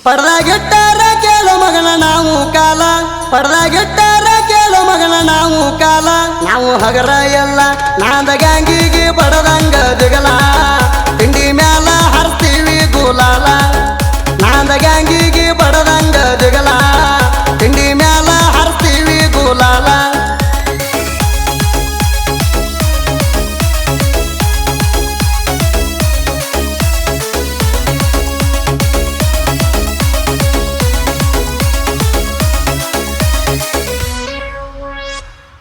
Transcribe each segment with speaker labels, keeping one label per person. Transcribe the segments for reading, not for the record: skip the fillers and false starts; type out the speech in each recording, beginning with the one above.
Speaker 1: ಪಡ್ದಾಗಿಟ್ಟಾರ ಕೇಳು ಮಗನ ನಾವು ಕಾಲ ಪಡ್ದಾಗಿಟ್ಟಾರ ಕೇಳು ಮಗನ ನಾವು ಕಾಲ ನಾವು ಹಗರ ಎಲ್ಲ ನಾದ ಗ್ಯಾಂಗಿಗೆ ಬಡದಂಗ ದಿಗಲ ತಿಂಡಿ ಮ್ಯಾಲ ಹರ್ತೀವಿ ಗುಲಾಲ ನಾದ ಗ್ಯಾಂಗಿಗೆ ಬಡದಂಗ ದಿಗಲ ತಿಂಡಿ ಮ್ಯಾಲ ಹರ್ತೀವಿ ಗುಲಾಲ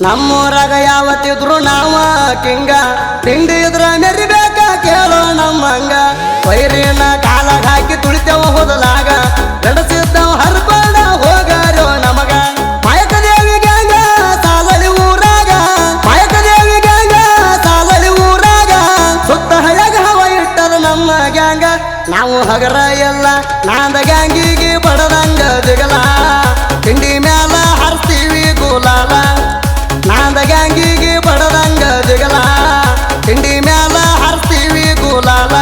Speaker 1: ನಮ್ಮೂರಾಗ ಯಾವತ್ತಿದ್ರು ನಾವ ಕಿಂಗ ತಿಂಡಿ ಇದ್ರ ಮೆರಿಬೇಕ ಕೇಳೋ ನಮ್ಮಂಗ ವೈರಿನ ಕಾಲಾಗ ಹಾಕಿ ತುಳಿತೇವ ಹೋದಲಾಗ ನಡೆಸಿದ್ದವ ಹರ್ಕೊಂಡ ಹೋಗಾರೋ ನಮಗ ಮಾಯಕ ದೇವಿ ಗ್ಯಾಂಗ ಸಾಲಲಿ ಊರಾಗ ಮಾಯಕ ದೇವಿ ಗ್ಯಾಂಗ ಸಾಲಲಿ ಊರಾಗ ಸುತ್ತ ಹಳೆಗ ಹವ ಇಟ್ಟದ ನಮ್ಮ ಗ್ಯಾಂಗ ನಾವು ಹಗರ ಎಲ್ಲ ನಾದ ಗ್ಯಾಂಗಿಗೆ ಬಡದಂಗ ದಿಗಲ ತಿಂಡಿ ಮ್ಯಾಲ ಹರ್ತೀವಿ ಗುಲಾಲ ನಾದ ಗ್ಯಾಂಗಿಗೆ ಬಡದಂಗ ದಿಗಲ ತಿಂಡಿ ಮ್ಯಾಲ ಹರ್ತೀವಿ ಗುಲಾಲ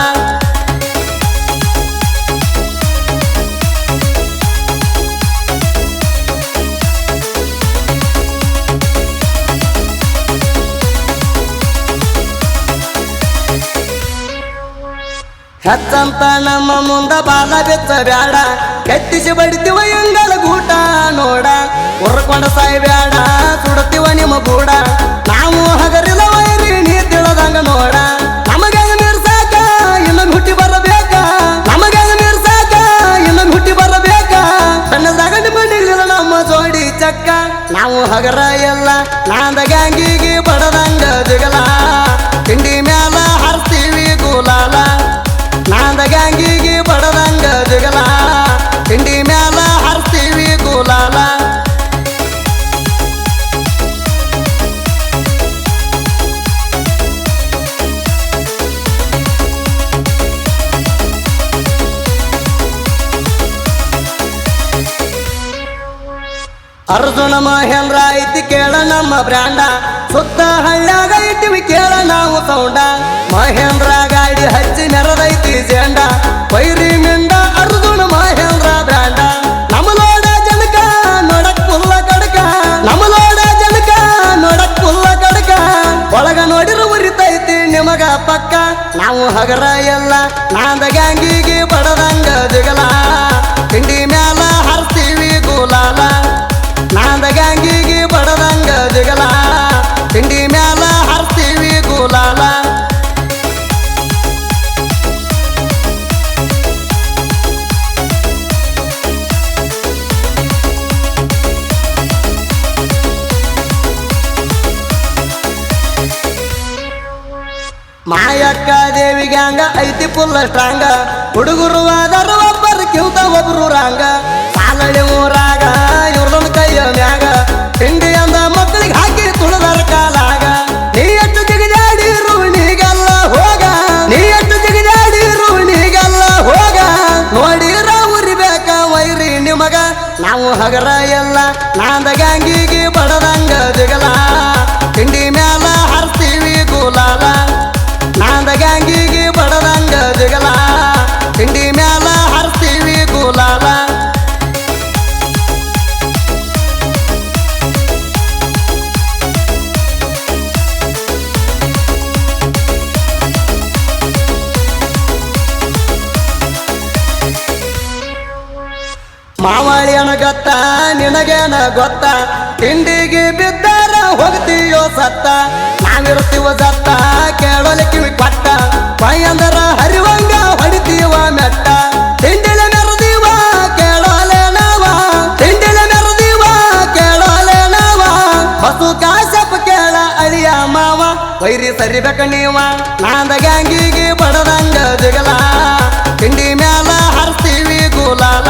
Speaker 1: ಹೆಚ್ಚಂತ ನಮ್ಮ ಮುಂದ ಬಾಲ ಬೆಚ್ಚ ಬ್ಯಾಡ ಕೆತ್ತಿಸಿ ಬಡಿತೀವ ಎಂಗಳ ಗೂಟ ನೋಡ ಉರ್ಕೊಂಡ ಸಾಯಿ ಬ್ಯಾಡ ಸುಡತೀವ ನಿಮ್ಮ ಗೂಡ ನಾವು ಹಗರಿಲ್ಲ ವೈರಿ ನೀ ತಿಳದಂಗ ನೋಡ ನಮಗೆ ಮೀರ್ಸಾಕ ಇನ್ನೊಂದು ಹುಟ್ಟಿ ಬರಬೇಕ ನಮಗೆ ಮೀರ್ಸಾಕ ಇನ್ನೊಂದು ಹುಟ್ಟಿ ಬರಬೇಕ ಸಣ್ಣದಾಗ ನಿಮ್ಮ ನಿಲ್ಲಿಲ್ಲ ನಮ್ಮ ಜೋಡಿ ಚಕ್ಕ ನಾವು ಹಗರ ಎಲ್ಲ ನಾದ ಗ್ಯಾಂಗಿಗೆ ಬಡದಂಗ ದಿಗಲ ತಿಂಡಿ ಮ್ಯಾಲ ಹರ್ತೀವಿ ಗುಲಾಲ ನಾದ ಗ್ಯಾಂಗಿಗೆ ಬಡದಂಗ ದಿಗಲ ತಿಂಡಿ ಮ್ಯಾಲ ಹರ್ತೀವಿ ಗುಲಾಲ ಅರ್ಜುನ ಮಹೇಂದ್ರ ಐತಿ ಕೇಳ ನಮ್ಮ ಬ್ರ್ಯಾಂಡ ಸುತ್ತ ಹಳ್ಳ್ಯಾಗ ಇಟ್ಟಿವಿ ಕೇಳ ನಾವು ಸೌಂಡ ಮಹೇಂದ್ರ ಗಾಡಿ ಹಚ್ಚಿ ನೆರದೈತಿ ಜೇಂಡ ಪೈರಿ ಮಿಂಡ ಅರ್ಜುನ ಮಹೇಂದ್ರ ಬ್ರ್ಯಾಂಡ ನಮಲೋಡ ಜನಕ ನೋಡಕ್ ಪುಲ್ಲ ಕಡಕ ನಮಲೋಡ ಜನಕ ನೋಡಕ್ ಪುಲ್ಲ ಕಡಕ ಒಳಗ ನೋಡಿರು ಉರಿತೈತಿ ನಿಮಗ ಪಕ್ಕ ನಾವು ಹಗರ ಎಲ್ಲ ನಾದ ಗ್ಯಾಂಗಿಗೆ ಬಡದಂಗ ದಿಗಲ ತಿಂಡಿ ಮ್ಯಾಲ ಹರ್ತೀವಿ ಗುಲಾಲ ನಾದ ಗ್ಯಾಂಗಿಗೆ ಬಡದಂಗ ದಿಗಲ ತಿಂಡಿ ಮ್ಯಾಲ ಹರ್ತೀವಿ ಗುಲಾಲ ಮಾಯಕ್ಕ ದೇವಿ ಗ್ಯಾಂಗ ಐತಿ ಪುಲ್ಲ ಸ್ಟ್ರಾಂಗ ಹುಡುಗರು ಆದರು ಒಬ್ಬರು ಕಿಂತ ಒಬ್ರು ರಾಂಗ ಸಾಲಳಿ ಊರಾಗ ಇವ್ರದೊಂದು ಕೈಯ ಮ್ಯಾಗ ತಿಂಡಿ ಅಂದ ಮಕ್ಕಳಿಗೆ ಹಾಕಿ ತುಳದಾರ ಕಾಲಾಗ ನೀ ಎಷ್ಟು ಜಿಗಿದಾಡಿರು ನೀಗೆಲ್ಲ ಹೋಗ ನೀ ಎಷ್ಟು ಜಿಗಿದಾಡಿರು ನೀಗೆಲ್ಲ ಹೋಗ ನೋಡಿರ ಉರಿಬೇಕ ವೈರಿ ನಿಮಗ ನಾವು ಹಗರ ಎಲ್ಲ ನಾದ ಗ್ಯಾಂಗಿಗೆ ಬಡದಂಗ ದಿಗಲ ತಿಂಡಿ ಮ್ಯಾಲ ಹರ್ತೀವಿ ಗುಲಾಲ ನಾದ ಗ್ಯಾಂಗಿಗೆ ಬಡದಂಗ ದಿಗಲ ತಿಂಡಿ ಮ್ಯಾಲ ಹರ್ತೀವಿ ಗುಲಾಲ ಮಾವಳಿಯನ ಗೊತ್ತ ನಿನಗೇನ ಗೊತ್ತ ತಿಂಡಿಗೆ ಬಿದ್ದಾರ ಹೋಗ್ತೀಯೋ ಸತ್ತ ನಾವಿರ್ತೀವ ಸತ್ತ ಕೇಳೋಲಿ ಕಿವಿ ಕೊಟ್ಟ ಪೈಯಂದರ ಹರಿವಂಗ ಹೊಡಿತೀವ ಮೆಟ್ಟ ತಿಂಡಿಲ ಮೆರದೀವ ಕೇಳೋಲೆ ನಾವ ತಿಂಡಿಲ ಮೆರದೀವ ಕೇಳೋಲೆ ನಾವ ಹಸು ಕಾಸಪ್ಪ ಕೇಳ ಅಳಿಯ ಮಾವ ವೈರಿ ಸರಿಬೇಕ ನೀವ ನಾದ ಗ್ಯಾಂಗಿಗೆ ಬಡದಂಗ ದಿಗಲ ತಿಂಡಿ ಮ್ಯಾಲ ಹರ್ತೀವಿ ಗುಲಾಲ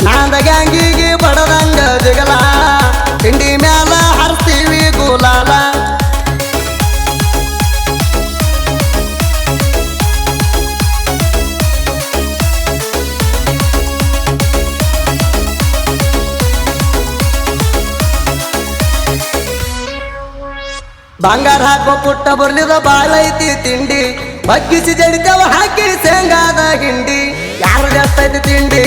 Speaker 1: ನಾದ ಗ್ಯಾಂಗಿಗೆ ಬಡದಂಗ ದಿಗಲ ತಿಂಡಿ ಮ್ಯಾಲ ಹರ್ತೀವಿ ಗುಲಾಲ ಬಂಗಾರ ಹಾಕೋ ಪುಟ್ಟ ಬರ್ಲಿದ ಬಾಳೈತಿ ತಿಂಡಿ ಬಗ್ಗಿಸಿ ಜಡಿತವ ಹಾಕಿ ಶೇಂಗಾದ ಹಿಂಡಿ ಯಾರು ಜಾಸ್ತೈತಿ ತಿಂಡಿ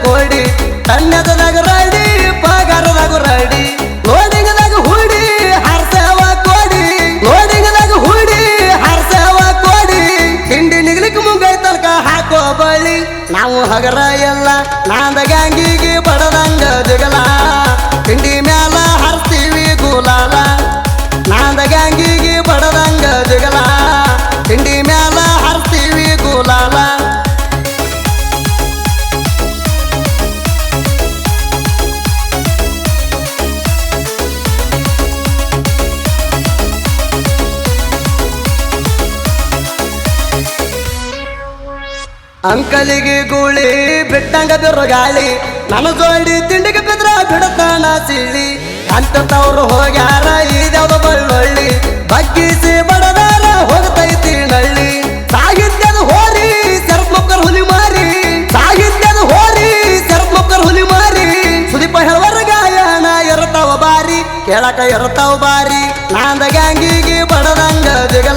Speaker 1: ಕೋಡಿ ತಣ್ಣದಾಗ ರಾಡಿ ಪಗಾರದಾಗ ರಾಡಿ ಲೋಡಿಂಗದಾಗ ಹುಡಿ ಹರ್ಸವ ಕೋಡಿ ಲೋಡಿಂಗದಾಗ ಹುಡಿ ಹರ್ಸವ ಕೋಡಿ ತಿಂಡಿ ನಿಗ್ಲಿಕ್ಕೆ ಮುಂಗೈ ತನಕ ಹಾಕೋ ಬಳಿ ನಾವು ಹಗರ ಎಲ್ಲ ನಾಂದ ಗ್ಯಾಂಗಿಗೆ ಬಡದಂಗ ದಿಗಲ ತಿಂಡಿ ಮ್ಯಾಲ ಹರ್ಸ್ತೀವಿ ಗುಲಾಲ ನಾಂದ ಗ್ಯಾಂಗಿಗೆ ಬಡದಂಗ ದಿಗಲ ತಿಂಡಿ ಮ್ಯಾಲ ಹರ್ಸ್ತೀವಿ ಗುಲಾಲ ಅಂಕಲಿಗೆ ಗೂಳಿ ಬಿಟ್ಟಂಗ ಬಿರು ಗಾಳಿ ನನ್ನ ಜೋಡಿ ತಿಂಡಿಗೆ ಬಿದ್ರ ಬಿಡತಾನ ಸಿಳಿ ಅಂತವ್ರು ಹೋಗ್ಯಾರ ಇದ್ಯಾವ್ದು ಬಳ್ಳೊಳ್ಳಿ ಬಗ್ಗಿಸಿ ಬಡದಾರ ಹೋಗ್ತೈತಿ ನಳ್ಳಿ ಸಾಹಿತ್ಯದ ಹೋರಿ ಸೆರ್ಫ್ ಮುಕ್ಕರ್ ಹುಲಿ ಮಾರಿ ಸಾಹಿತ್ಯದ ಹೋರಿ ಸೆರ್ಫ್ ಮುಕ್ಕರ್ ಹುಲಿ ಮಾರಿ ಸುದೀಪ ಹೇಳುವರ ಗಾಯನ ಇರ್ತಾವ ಬಾರಿ ಕೇಳಕ ಇರ್ತಾವ ಬಾರಿ ನಾಂದ ಗ್ಯಾಂಗಿಗೆ ಬಡದಂಗ ದಿಗಲ